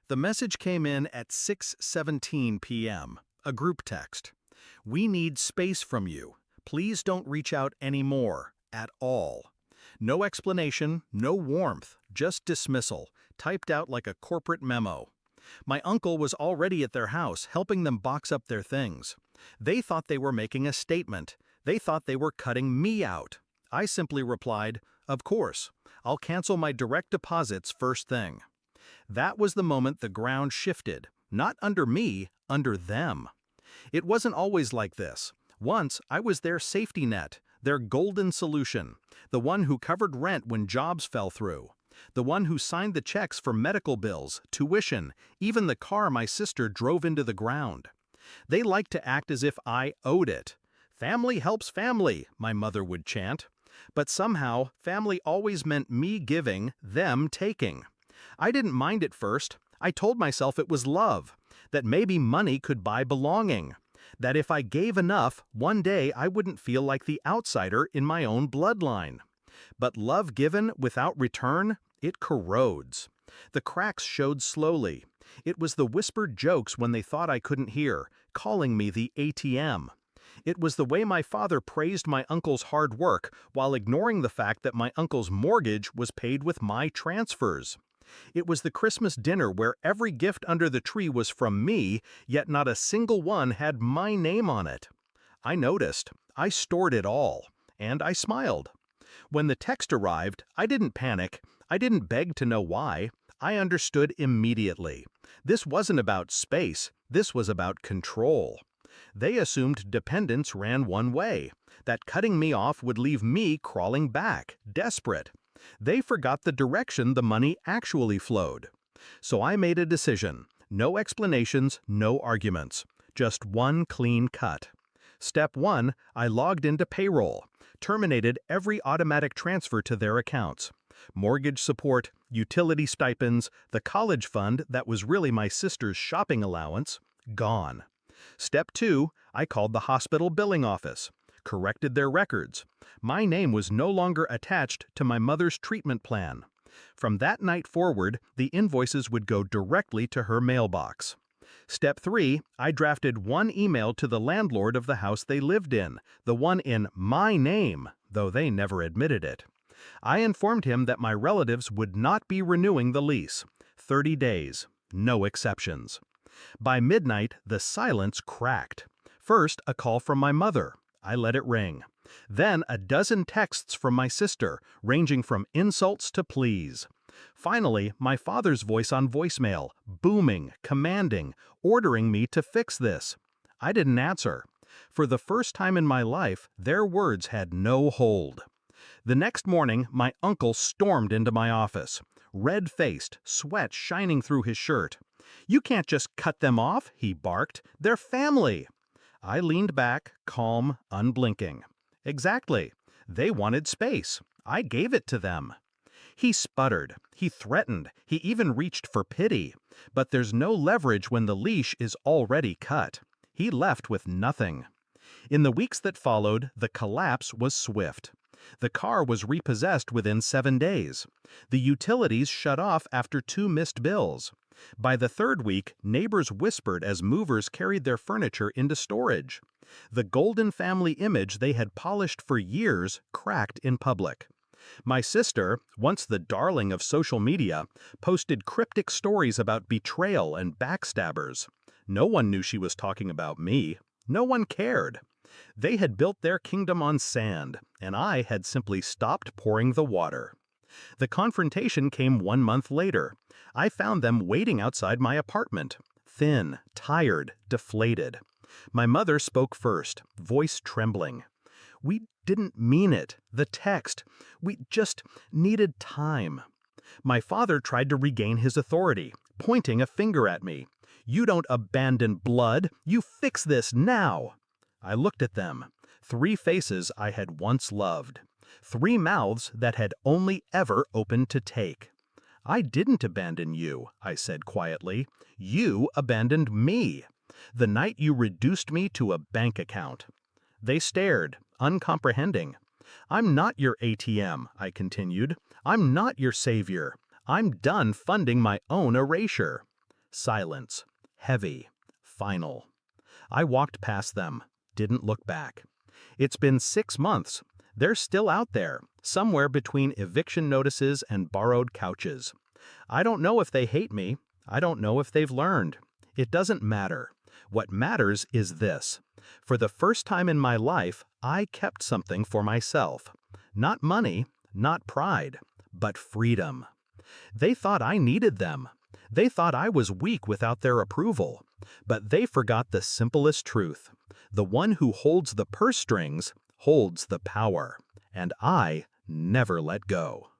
The message came in at 6:17 p.m., a group text. We need space from you. Please don't reach out anymore, at all. No explanation, no warmth, just dismissal, typed out like a corporate memo. My uncle was already at their house helping them box up their things. They thought they were making a statement. They thought they were cutting me out. I simply replied, "Of course. I'll cancel my direct deposits first thing." That was the moment the ground shifted, not under me, under them. It wasn't always like this. Once, I was their safety net, their golden solution, the one who covered rent when jobs fell through, the one who signed the checks for medical bills, tuition, even the car my sister drove into the ground. They liked to act as if I owed it. Family helps family, my mother would chant. But somehow, family always meant me giving, them taking. I didn't mind at first. I told myself it was love, that maybe money could buy belonging, that if I gave enough, one day I wouldn't feel like the outsider in my own bloodline. But love given without return, it corrodes. The cracks showed slowly. It was the whispered jokes when they thought I couldn't hear, calling me the ATM. It was the way my father praised my uncle's hard work while ignoring the fact that my uncle's mortgage was paid with my transfers. It was the Christmas dinner where every gift under the tree was from me, yet not a single one had my name on it. I noticed. I stored it all. And I smiled. When the text arrived, I didn't panic. I didn't beg to know why. I understood immediately. This wasn't about space. This was about control. They assumed dependence ran one way, that cutting me off would leave me crawling back, desperate. They forgot the direction the money actually flowed. So I made a decision. No explanations, no arguments. Just one clean cut. Step 1, I logged into payroll, terminated every automatic transfer to their accounts. Mortgage support, utility stipends, the college fund that was really my sister's shopping allowance, gone. Step 2, I called the hospital billing office, corrected their records. My name was no longer attached to my mother's treatment plan. From that night forward, the invoices would go directly to her mailbox. Step 3, I drafted one email to the landlord of the house they lived in, the one in my name, though they never admitted it. I informed him that my relatives would not be renewing the lease. 30 days, no exceptions. By midnight, the silence cracked. First, a call from my mother. I let it ring. Then a dozen texts from my sister, ranging from insults to pleas. Finally, my father's voice on voicemail, booming, commanding, ordering me to fix this. I didn't answer. For the first time in my life, their words had no hold. The next morning, my uncle stormed into my office, red-faced, sweat shining through his shirt. "You can't just cut them off," he barked. "They're family." I leaned back, calm, unblinking. Exactly. They wanted space. I gave it to them. He sputtered. He threatened. He even reached for pity. But there's no leverage when the leash is already cut. He left with nothing. In the weeks that followed, the collapse was swift. The car was repossessed within 7 days. The utilities shut off after 2 missed bills. By the 3rd week, neighbors whispered as movers carried their furniture into storage. The golden family image they had polished for years cracked in public. My sister, once the darling of social media, posted cryptic stories about betrayal and backstabbers. No one knew she was talking about me. No one cared. They had built their kingdom on sand, and I had simply stopped pouring the water. The confrontation came 1 month later. I found them waiting outside my apartment, thin, tired, deflated. My mother spoke first, voice trembling. "We didn't mean it. The text. We just needed time." My father tried to regain his authority, pointing a finger at me. "You don't abandon blood. You fix this now." I looked at them. 3 faces I had once loved. 3 mouths that had only ever opened to take. "I didn't abandon you," I said quietly. "You abandoned me. The night you reduced me to a bank account." They stared, uncomprehending. "I'm not your ATM," I continued. "I'm not your savior. I'm done funding my own erasure." Silence. Heavy. Final. I walked past them, didn't look back. It's been 6 months. They're still out there, somewhere between eviction notices and borrowed couches. I don't know if they hate me. I don't know if they've learned. It doesn't matter. What matters is this. For the first time in my life, I kept something for myself. Not money, not pride, but freedom. They thought I needed them. They thought I was weak without their approval. But they forgot the simplest truth. The one who holds the purse strings holds the power. And I never let go.